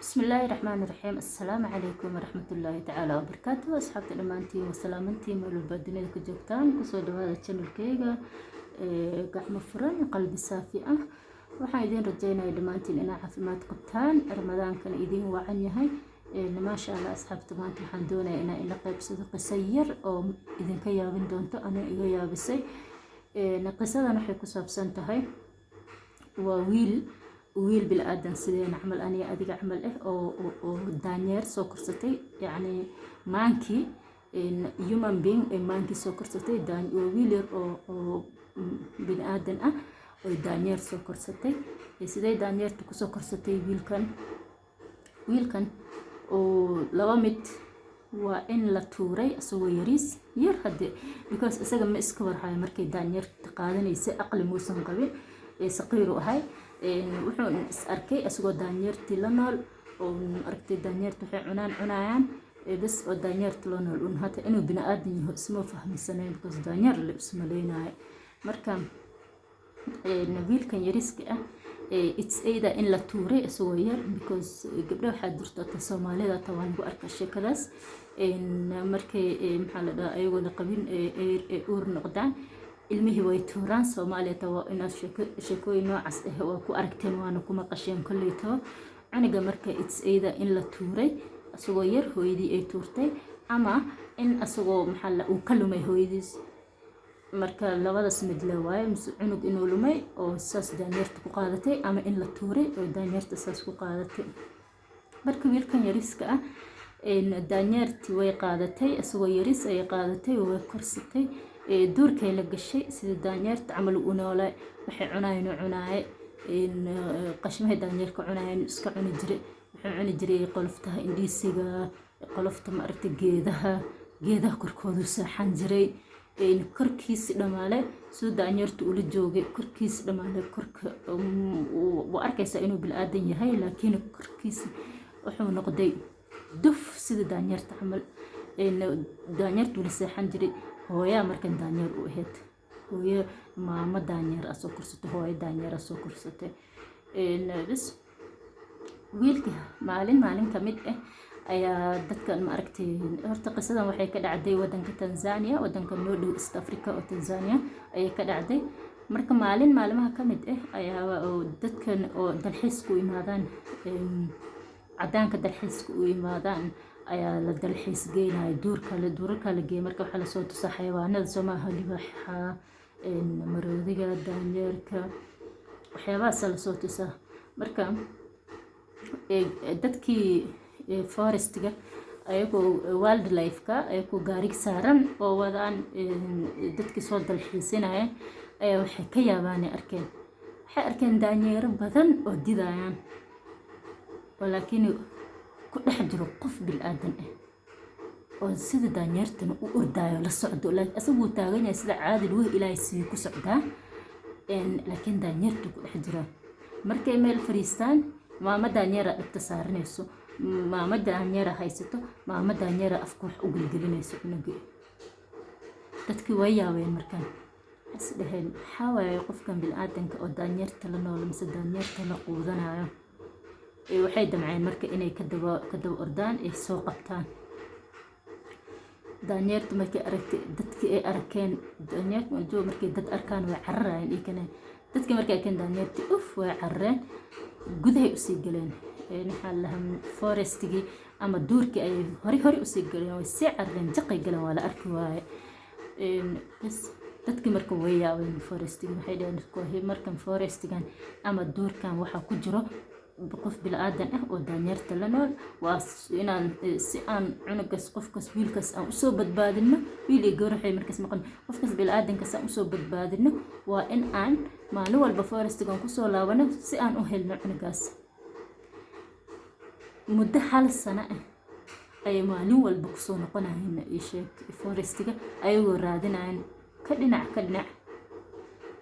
بسم الله الرحمن الرحيم. السلام عليكم ورحمة الله تعالى وبركاته. أصحابتي دمانتي وسلامتي مالو البادنية كجوكتان كسو دوادا channel كيغا قحمة فرن قلبي صافئة waxaan idin rajaynayaa dhamaantiin inaa caafimaad qabtaan ramadaankan idin wacan yahay maasha Allah asxaabta maanta waxaan doonayaa inaan ila qaybsado qiso yar oo idinka yaabin doonto ana iga yaabisay qisadan waxay ku saabsan tahay waa wiil bil aadan sideen camal aniga adiga camal oo daanyeer soo korsatay yani maankii human being maankii soo korsatay wiil yar oo bil aadan ah oo daanyeer soo korsatay sidee daanyeertu ku soo korsatay wiilkan oo laba mid waa in la tuuray asagoo yar hadde because isaga ma iska warhayo markay daanyeerta qaadanaysa aqli muusan qabin saqiir u ahay wuxuu is arkay asagoo daanyeertii la nool oo aragtay daanyeertu waxay cunayaan bas oo daanyeertu la nool hata inuu bini aadan yahay isma fahmisaneen because daanyeer la isma leenahay marka wiilkan yariska ah it's either in la tuuray asagoo yar because gabdhaha waxaa jirta ta Soomaalida tawan ku arka sheekadaas markay maxaa la dhahaa ayagoo la qabin uur noqdaan ilmihii way tuuraan Soomaalida waa inaad sheekooyin noocaas ah waa ku aragteen waana kuma qasheen kulleeto aniga marka it's either in la tuuray asagoo yar hooyadii ay tuurtay ama in asagoo maxaa la uu ka lumay hooyadiis marka labadaas mid la waayo cunug inuu lumay oo saas daanyeerta ku qaadatay ama in la tuuray oo daanyeerta saas ku qaadatay marka wiilkan yariska ah daanyeertii way qaadatay asagoo yaris ay qaadatay way korsatay duurkay la gashay sida daanyeerta camal u noolay waxay cunaaye qashmaha daanyeerka cunaayen iska cuni jiray qoloftaha indhiisiga qolofta ma aragtay geedaha korkooda saaxan jiray korkiisa dhamaale soo daanyeertu ula joogay korkiisa dhamaale korka waa arkaysa inuu bil aadan yahay laakiin korkiisa wuxuu noqday duf sida daanyeerta camal daanyeertu la saaxan jiray hooyaa markan daanyeer u ahayd hooyo maama daanyeer soo korsatay hooyo daanyeer soo korsatay bas wiilka maalin ka mid ah ayaa dadkan ma aragtay horta qisadan waxay ka dhacday wadanka Tanzania wadanka noo dhow East Africa oo Tanzania ayay ka dhacday marka maalmaha ka mid ah ayaa dadkan oo dalxiis ku imaadaan cadaanka dalxiis ku imaadaan ayaa la dalxiis geynay duurka la geeyay marka waxa la soo tusaa xayawaanada Soomaaliya libaaxa maroodiga daanyeerka waxyaabahaas la soo tusaa marka dadkii forestiga ayagoo wildlife-ka ayagoo gaarig saaran oo wadaan dadkii soo dalxiisinayeen ayaa waxay ka yaabaan arkeen daanyeero badan oo didayaan laakiin ku dhex jiro qof bil aadan ah oo sida daanyeertan u ordaayo la socdo laakiin asagoo taagan yahay sida caadi wax ilaahay si ku socdaa laakiin daanyeertu ku dhex jiro markay meel fariistaan maama daanyeera dhigta saaranayso maama daanyeera haysato maama daanyeera afka wax u gilgilinayso cunuga dadkii way yaabeen markaan isdhaheen maxaa waaye qofkan bil aadanka oo daanyeerta la nool mise daanyeerta la quudanayo waxay damceen marka inay ka daba ordaan ay soo qabtaan daanyeertu markay aragtay dadkii ay arkeen daanyeertu markay dad arkaan way cararayeen ikana dadkii markay arkeen daanyeertii way carareen gudahay u sii galeen maxaa la forestigi ama duurkii ay hore u sii galeen way sii carareen jaqay galeen waa la arki waaye bas dadkii marka way yaabeen forestigi waxay dhaheen markan forestigan ama duurkan waxa ku jiro qof bil aadan ah oo daanyeerta la nool waa inaan si aan cunugas qofkas wiilkas aan usoo badbaadino wiil iyo gabar waxay markaas maqan qofkas bil aadankas aan usoo badbaadino waa in aan maalin walba forestigan ku soo laabano si aan u helno cunugaas muddo hal sano ah ay maalin walba ku soo noqonayeen forestiga ayagoo raadinayeen ka dhinac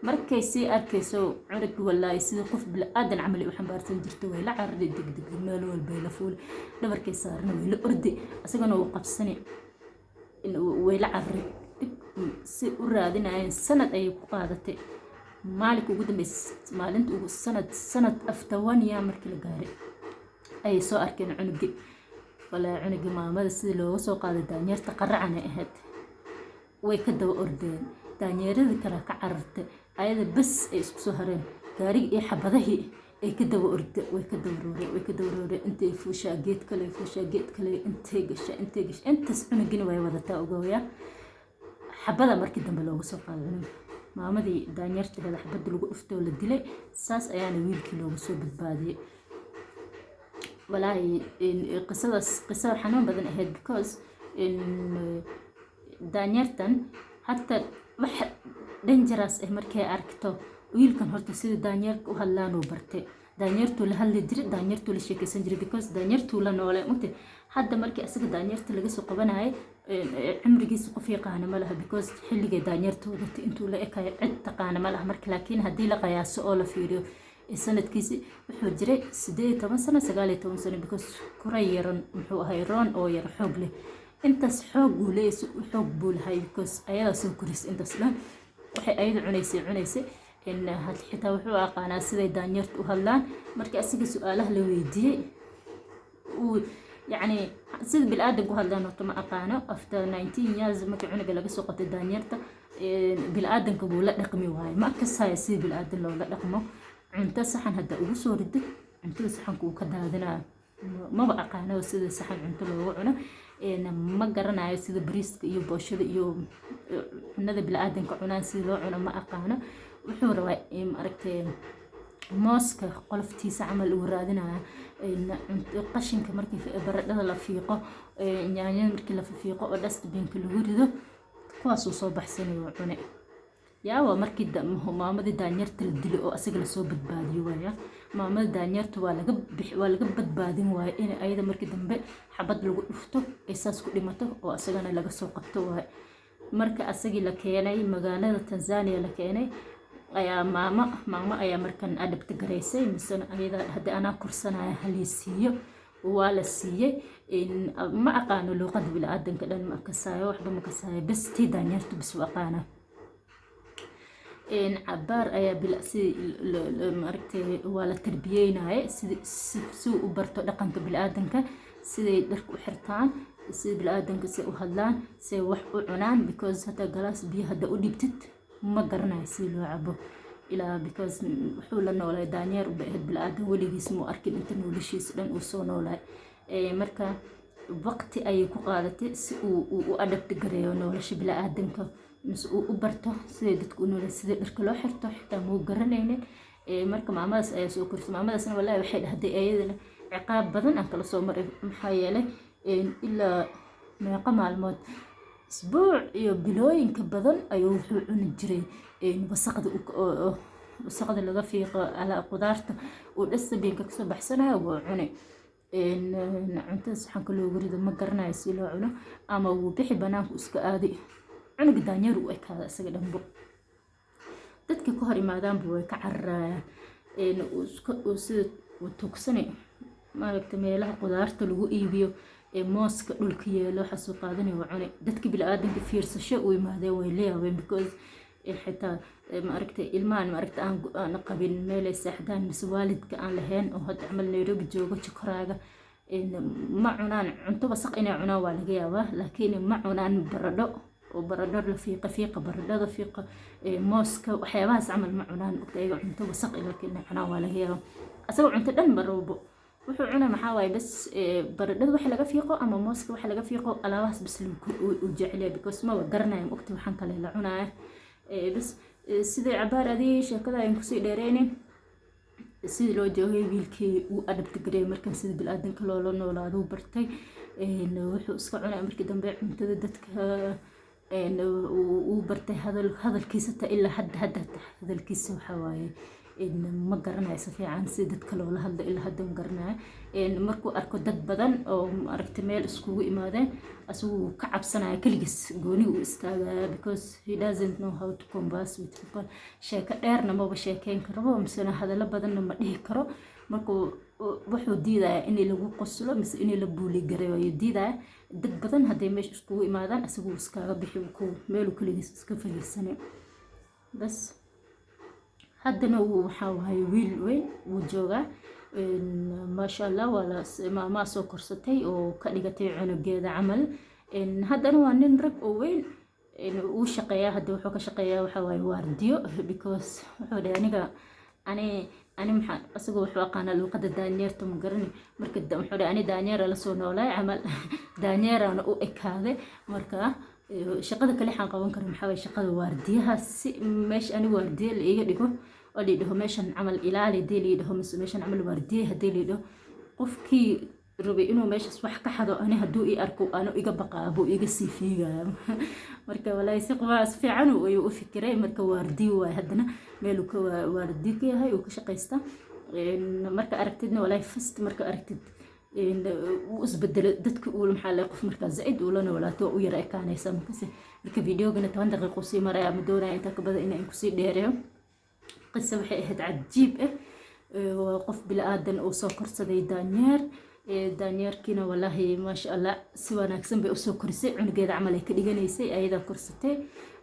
markay sii arkayso cunug wallahi sida qof bil aadan camal u xambaarsan jirto way la carari degdeg meel walba la fuul dhabarkay saarna way la ordi asagana uu qabsani way la carari si u raadinayeen sanad ay ku qaadatay maalin ugu dambeysay maalinta ugu sanad after 1 year markii la gaaray ay soo arkeen cunugi walaa cunugi maamada sidii looga soo qaaday daanyeerta qaracana ahayd way ka daba ordeen daanyeeradii kale ka carartay ayada bas ay isku soo hareen gaarigi iyo xabadahii ay ka daba orde way ka daba rooreen intay fuushaa geed kale intay gashaa intaas cunugina way wadataa ogooyaa xabada markii dambe looga soo qaaday cunug maamadii daanyeerta ahayd xabada lagu dhuftay oo la dilay saas ayaana wiilkii looga soo badbaadiyay walaahi qisadaas qiso xanuun badan ahayd because daanyeertan hatta wax dangerous markay aragto wiilkan horta sida daanyeerka u hadlaan uu bartay daanyeertu la hadli jiray daanyeertu la sheekaysan jiray because daanyeertu la noole mugtay hadda markii asaga daanyeerta laga soo qabanayay cimrigiisa qof yaqaan ma laha because xilliga daanyeerta wadata intuu la ekay cid taqaan ma laha marka laakiin hadii la qiyaaso oo la fiiriyo sanadkiisa wuxuu jiray 18 sano 19 sano because kuray yaran wuxuu ahay roon oo yar xoog leh intaas xoog uu leeyahay xoog buu lahay because ayada soo koris intaas dhan waxay ayada cunaysay in xitaa wuxuu aqaanaa siday daanyeertu u hadlaan markii asiga su'aalaha la weydiiyay uu يعني سيد بالآدم قهاد لأنه ما أقانو after 19 years ما كعونك لقى سوقة الدانيرتا بالآدم قبول لا رقمي وهاي ما كساي سيد بالآدم لو لا رقمه عنده صحن هدا وصو ردت عنده صحن كو كدا هذنا ما بقى قانو سيد صحن عنده لو عنا إن ما قرنا سيد بريسك يو بوشد يو هذا بالآدم كعنان سيد لو عنا ما أقانو وحور واي مركتين mooska qoloftiisa camal uu raadinaya qashinka markii baradhada la fiiqo yaanyada markii la fiiqo oo dustbinka lagu rido kuwaas uu soo baxsanayo cune waa markii maamadii daanyeerta la dilay oo asaga la soo badbaadiyo waaya maamadii daanyeerta waa laga badbaadin waaya in ayada markii dambe xabad lagu dhufto ay saas ku dhimato oo asagana laga soo qabto waaya marka asagii la keenay magaalada Tanzania la keenay ayaa maama ayaa markan adabta gareysay misana ayada hadii ana korsanaya halisiyo waa la siiyay in ma aqaano luqad bil aadanka dhan ma kasaayo waxba ma kasaayo bas tii daanyeertu bas aqaana in cabaar ayaa bil si markay waa la tarbiyeynay si u barto dhaqanka bil aadanka siday dharku u xirtaan si bil aadanka si u hadlaan si wax u cunaan because hada galaas biyo hada u dhibtid ما قرنا يصير لعبه إلى because حول ولا دانير وبعد بالعادة ولي اسمه أركن أنت نقول شيء سلن وصون ولا مركا وقت أي قاعدة وأدب تجري ولا شيء بالعادة إنك وبرته سيد تكون ولا سيد الكل حرته حتى مو قرنينه مركا مع ماس أي سوق كرس مع ماس أنا ولا واحد هدي أي عقاب بدن أنك لو مر محيله إلا ما يقام على الموت أسبوع بلوين كبدن أيوه وحنا نجري وسقد اللي فيه على قدرته ولسه بينكسب بحسنها وعني إن عنتز حنقول له وريد ما قرنا يسيله عنه أما وبيحي بناه وسك آدي عنو قدانير وإك هذا سجل بو تدك كهري مادام بو كعر إن وسد وتوكسني ما يكتمله قدرته لو إيبيو mooska dhulka yeelo xasoo qaadanay wacune dadka bil aadanka fiirsasho oo imaadeen way leeyahay because xitaa ma aragtay ilmaan ma aragtay aan qabin meel ay saxdaan mis waalidka aan lahayn oo had amal Nairobi joogo jikoraaga ma cunaan cunto wasaq inay cunaan waa laga yaabaa laakiin ma cunaan baradho oo baradho la fiiqa baradhada fiiqa mooska waxyaabahaas amal ma cunaan ay cunto wasaq laakiin cunaan waa laga yaabaa asagoo cunto dhan baroobo wuxuu cunaa maxaa waay bas baradhada wax laga fiiqo ama mooska wax laga fiiqo alaabahaas bas uu jecel because ma garanayo waqti waxan kale la cunaa bas sida cabaar adii sheekada ay ku sii dheereenin sida loo joogay wiilkii uu adabta garay markan sida bil aadanka loo noolaado bartay wuxuu iska cunaa markii dambe cuntada dadka uu bartay hadalkiisa ta ilaa hadda hadalkiisa waxa waaye ما قرنا يصفي عن سيدة كلو هذا إلا هذا مقرنا مركو أركو دد بدن أو أركتميل اسكو إمادة أسو كعب سنة كلجس قوني وإستاذ because he doesn't know how to converse with people شيء كأرنا ما بشيء كربو مسنا هذا لبدن لما ليه كرو مركو وحو ديدا إني لو قصله مس إني لبولي قريبا يديدا دد بدن هذا مش اسكو إمادة أسو اسكا بيحبكو ميلو كلجس اسكفي السنة بس haddana uu waxa wahay wiil weyn uu jooga ما شاء الله ولا ما soo korsatay oo ka dhigatay cunugeeda camal haddana waa nin rag oo weyn uu shaqeeyaa hadda wuxuu ka shaqeeyaa waxa waaye waardiyo because wuxuu dhahay ani maxaa asagoo wuxuu aqaana luuqada daanyeerta ma garani marka wuxuu dhahay ani daanyeera la soo noolaay camal daanyeerana u ekaaday marka shaqada kale waxaan qaban karaa maxaa waaye shaqada waardiyaha si meesha ani waardiye la iga dhigo oo la yidhaho meeshan camal ilaali hadii la yidhaho mise meeshan camal waardiye hadii la yidhaho qofkii rabay inuu meeshaas wax ka xado ani hadduu ii arko aanu iga baqaa buu iga sii fiigaya marka walaahi si qubaas fiican uu u fikiray marka waardiye waay haddana meel uu ka waardiye ka yahay uu ka shaqaysta marka aragtidna walaahi fast marka aragtid uu isbedelo dadka uu maxaa la qof marka zaid uu la noolaato u yara ekaanaysa marka videogana 10 daqiiqo sii maraya ma doonaa inta ka badan inaan ku sii dheereeyo قصة waxay ahayd cajiib qof bil aadan oo soo korsaday daanyeerkiina wallahi ma sha Allah si wanaagsan bay u soo korisay cunugeeda camal ay ka dhiganaysay ayada korsatay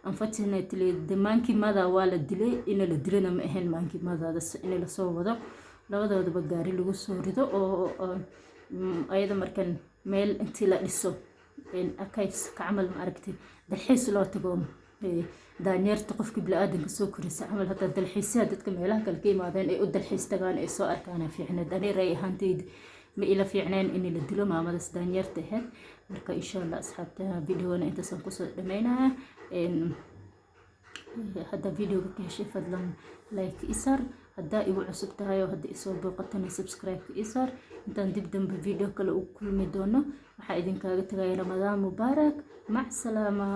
unfortunately dhamaankii mada waa la dilay in la dilana ma ahayn maankii madadaas in la soo wado labadoodaba gaari lagu soo rido oo ayada markan meel intii la dhiso archives ka camal ma aragtay dalxiis loo tago daanyeerta qofkii bil aadanka soo korisa camal hada dalxiisada dadka meelaha kale ka yimaadeen ay u dalxiis tagaan ay soo arkaan fiicnaa daanyeeray ahaanteed ma ila fiicnaan in la dilo maamadaas daanyeerta ahayd marka insha Allah asxaabta videoona inta san ku soo dhameynaa hada videoga ka heshay fadlan like isar hada igu cusub tahay oo hada isoo booqatana subscribe isar intaan dib dambe video kale u kulmi doono waxa idinkaaga tagay Ramadaan Mubaarak mac salaama